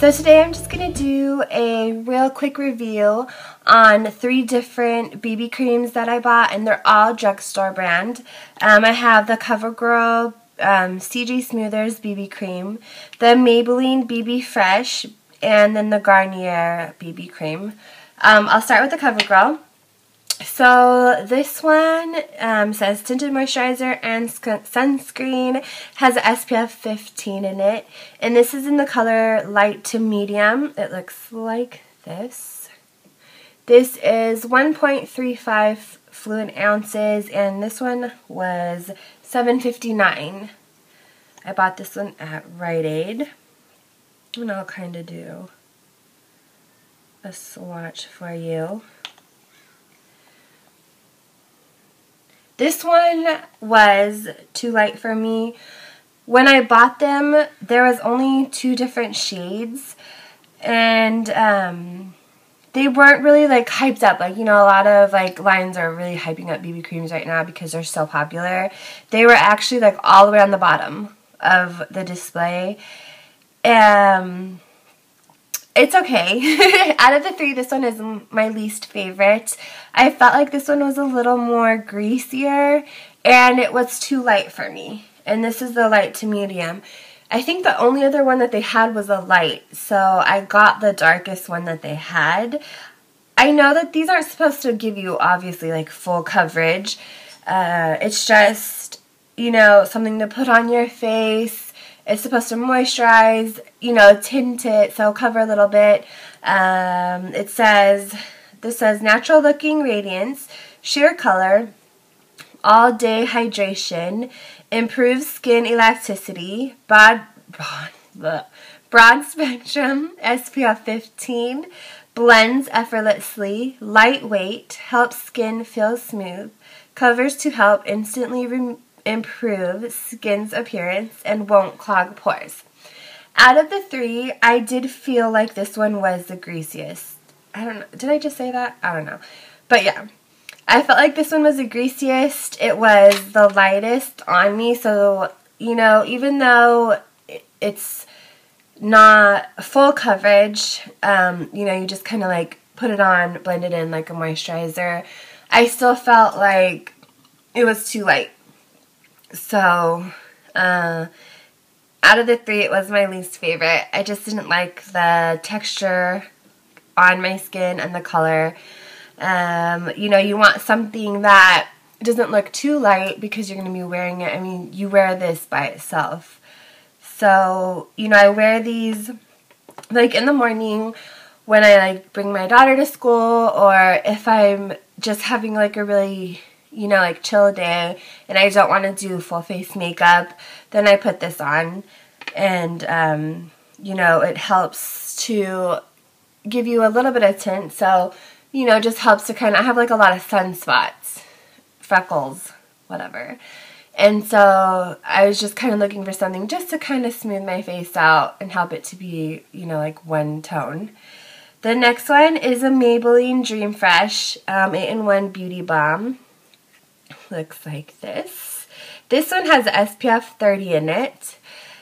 So today I'm just going to do a real quick review on 3 different BB creams that I bought, and they're all drugstore brand. I have the Covegirl CG Smoothers BB Cream, the Maybelline BB Fresh, and then the Garnier BB Cream. I'll start with the Covegirl. So this one says tinted moisturizer and sunscreen, has SPF 15 in it, and this is in the color light to medium. It looks like this. This is 1.35 fluid ounces, and this one was $7.59. I bought this one at Rite Aid, and I'll kind of do a swatch for you. This one was too light for me. When I bought them, there was only 2 different shades, and they weren't really like hyped up. Like, you know, a lot of like lines are really hyping up BB creams right now because they're so popular. They were actually like all the way on the bottom of the display. It's okay. Out of the 3, this one is my least favorite. I felt like this one was a little more greasier, and it was too light for me. And this is the light to medium. I think the only other one that they had was a light, so I got the darkest one that they had. I know that these aren't supposed to give you, obviously, like full coverage. It's just, you know, something to put on your face. It's supposed to moisturize, you know, tint it, so cover a little bit. This says natural looking radiance, sheer color, all day hydration, improves skin elasticity, broad spectrum, SPF 15, blends effortlessly, lightweight, helps skin feel smooth, covers to help instantly improve skin's appearance, and won't clog pores. Out of the 3, I did feel like this one was the greasiest. I don't know. Did I just say that? I don't know. But yeah, I felt like this one was the greasiest. It was the lightest on me. So, you know, even though it's not full coverage, you know, you just kind of like put it on, blend it in like a moisturizer, I still felt like it was too light. So, out of the 3, it was my least favorite. I just didn't like the texture on my skin and the color. You know, you want something that doesn't look too light because you're going to be wearing it. I mean, you wear this by itself. So, you know, I wear these like in the morning when I like bring my daughter to school, or if I'm just having like a really, you know, like chill day and I don't want to do full face makeup, then I put this on, and you know, it helps to give you a little bit of tint, so, you know, just helps to kind of, I have like a lot of sunspots, freckles, whatever, and so I was just kind of looking for something just to kind of smooth my face out and help it to be, you know, like one tone. The next one is a Maybelline Dream Fresh 8-in-1 Beauty Balm. Looks like this. This one has SPF 30 in it.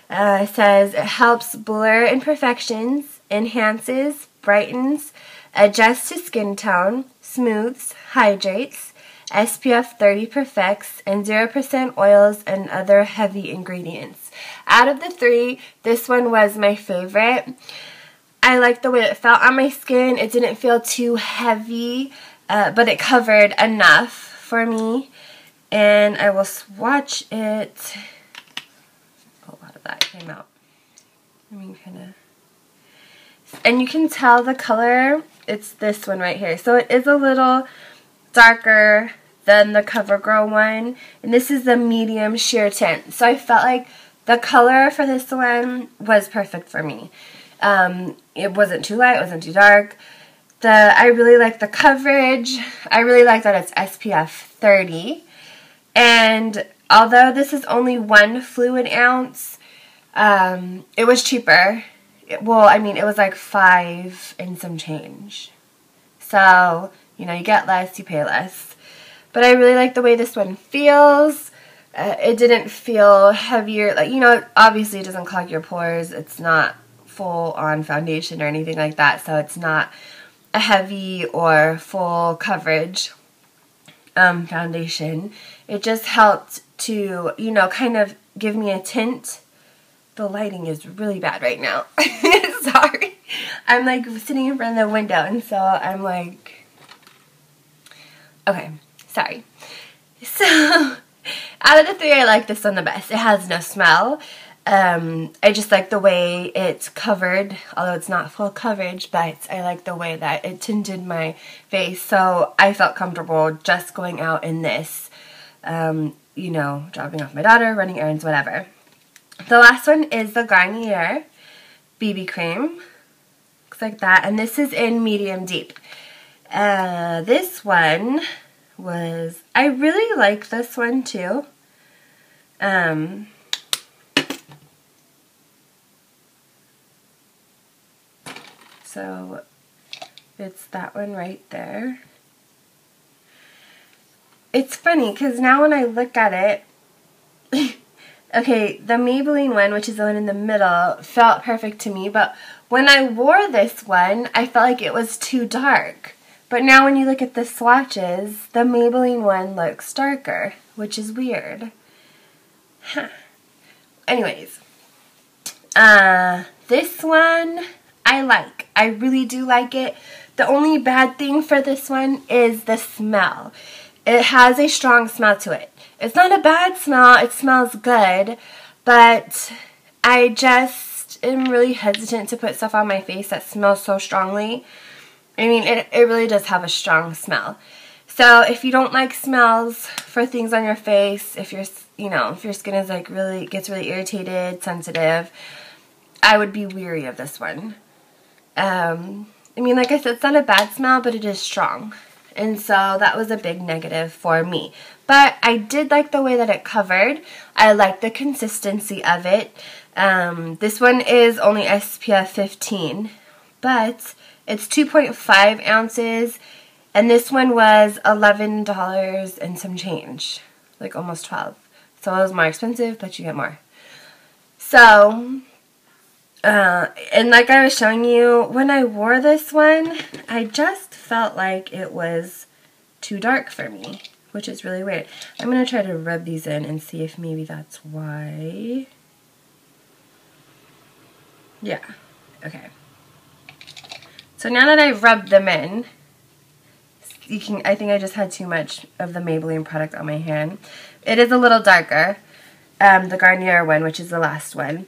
It says it helps blur imperfections, enhances, brightens, adjusts to skin tone, smooths, hydrates, SPF 30 perfects, and 0% oils and other heavy ingredients. Out of the 3, this one was my favorite. I liked the way it felt on my skin. It didn't feel too heavy, but it covered enough for me. And I will swatch it. A lot of that came out. I mean, kind of. And you can tell the color. It's this one right here. So it is a little darker than the CoverGirl one. And this is the medium sheer tint. So I felt like the color for this one was perfect for me. It wasn't too light. It wasn't too dark. I really like the coverage. I really like that it's SPF 30. And although this is only 1 fluid ounce, it was cheaper. Well, I mean, it was like 5 and some change. So, you know, you get less, you pay less. But I really like the way this one feels. It didn't feel heavier. Like, you know, obviously it doesn't clog your pores. It's not full on foundation or anything like that, so it's not a heavy or full coverage foundation. It just helped to, you know, kind of give me a tint. The lighting is really bad right now. Sorry. I'm like sitting in front of the window, and so I'm like, okay, sorry. So out of the three, I like this one the best. It has no smell. I just like the way it's covered, although it's not full coverage, but I like the way that it tinted my face, so I felt comfortable just going out in this, you know, dropping off my daughter, running errands, whatever. The last one is the Garnier BB Cream. Looks like that, and this is in medium deep. This one was, I really like this one too. So it's that one right there. It's funny because now when I look at it, okay, the Maybelline one, which is the one in the middle, felt perfect to me, but when I wore this one, I felt like it was too dark. But now when you look at the swatches, the Maybelline one looks darker, which is weird. Huh. Anyways, this one I like. I really do like it. The only bad thing for this one is the smell. It has a strong smell to it. It's not a bad smell. It smells good, but I just am really hesitant to put stuff on my face that smells so strongly. I mean, it really does have a strong smell. So if you don't like smells for things on your face, if you're, you know, if your skin is like gets really irritated, sensitive, I would be weary of this one. I mean, like I said, it's not a bad smell, but it is strong. And so that was a big negative for me. But I did like the way that it covered. I like the consistency of it. This one is only SPF 15, but it's 2.5 ounces. And this one was $11 and some change. Like almost 12. So it was more expensive, but you get more. So, and like I was showing you, when I wore this one, I just felt like it was too dark for me, which is really weird. I'm going to try to rub these in and see if maybe that's why. Yeah, okay. So now that I've rubbed them in, you can, I think I just had too much of the Maybelline product on my hand. It is a little darker, the Garnier one, which is the last one.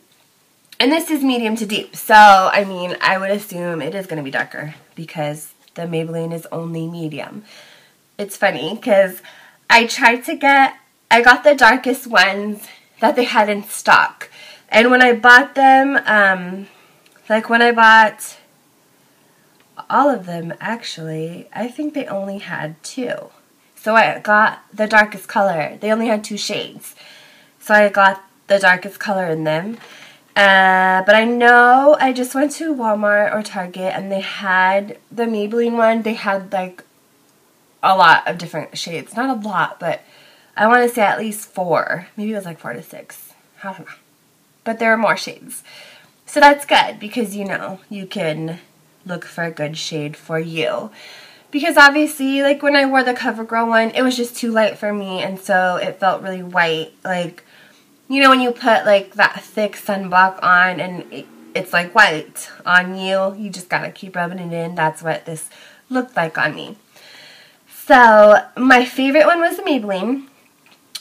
And this is medium to deep, so, I mean, I would assume it is going to be darker because the Maybelline is only medium. It's funny because I got the darkest ones that they had in stock. And when I bought them, like when I bought all of them, actually, I think they only had 2. So I got the darkest color. They only had 2 shades. So I got the darkest color in them. But I know I just went to Walmart or Target and they had the Maybelline one. They had like a lot of different shades. Not a lot, but I want to say at least 4. Maybe it was like 4 to 6. I don't know. But there are more shades. So that's good because, you know, you can look for a good shade for you. Because obviously, like when I wore the CoverGirl one, it was just too light for me, and so it felt really white. Like, you know when you put like that thick sunblock on and it's like white on you, you just gotta keep rubbing it in. That's what this looked like on me. So my favorite one was the Maybelline.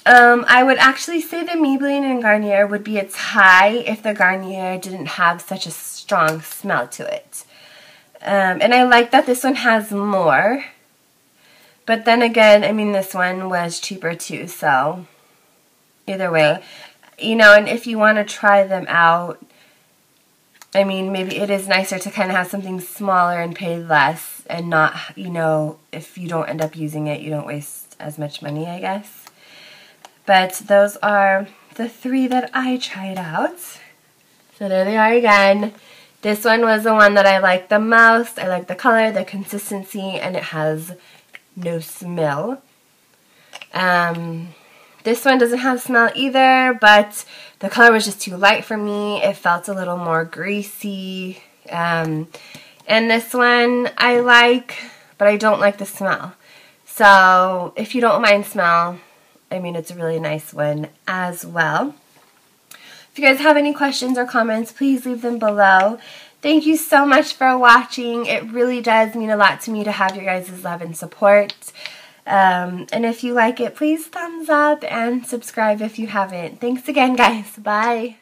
I would actually say the Maybelline and Garnier would be a tie if the Garnier didn't have such a strong smell to it. And I like that this one has more. But then again, I mean, this one was cheaper too, so either way. You know, and if you want to try them out, I mean, maybe it is nicer to kind of have something smaller and pay less and not, you know, if you don't end up using it, you don't waste as much money, I guess. But those are the 3 that I tried out. So there they are again. This one was the one that I liked the most. I like the color, the consistency, and it has no smell. This one doesn't have smell either, but the color was just too light for me. It felt a little more greasy. And this one I like, but I don't like the smell. So if you don't mind smell, I mean, it's a really nice one as well. If you guys have any questions or comments, please leave them below. Thank you so much for watching. It really does mean a lot to me to have your guys' love and support. And if you like it, please thumbs up and subscribe if you haven't. Thanks again, guys. Bye.